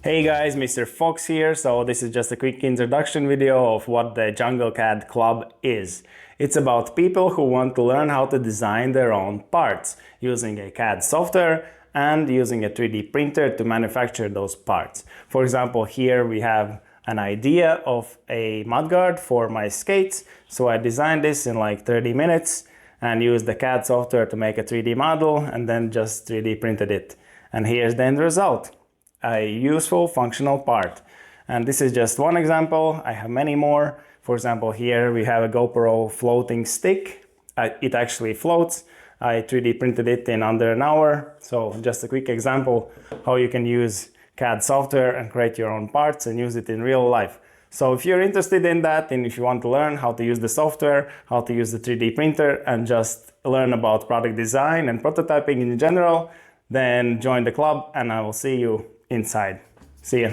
Hey guys, Mr. Fox here. So this is just a quick introduction video of what the JungleCAD Club is. It's about people who want to learn how to design their own parts using a CAD software and using a 3D printer to manufacture those parts. For example, here we have an idea of a mudguard for my skates. So I designed this in like 30 minutes and used the CAD software to make a 3D model and then just 3D printed it. And here's the end result. A useful functional part. And this is just one example. I have many more. For example, here we have a GoPro floating stick. It actually floats. I 3D printed it in under an hour. So just a quick example how you can use CAD software and create your own parts and use it in real life. So if you're interested in that and if you want to learn how to use the software, how to use the 3D printer and just learn about product design and prototyping in general, then join the club and I will see you inside. See ya.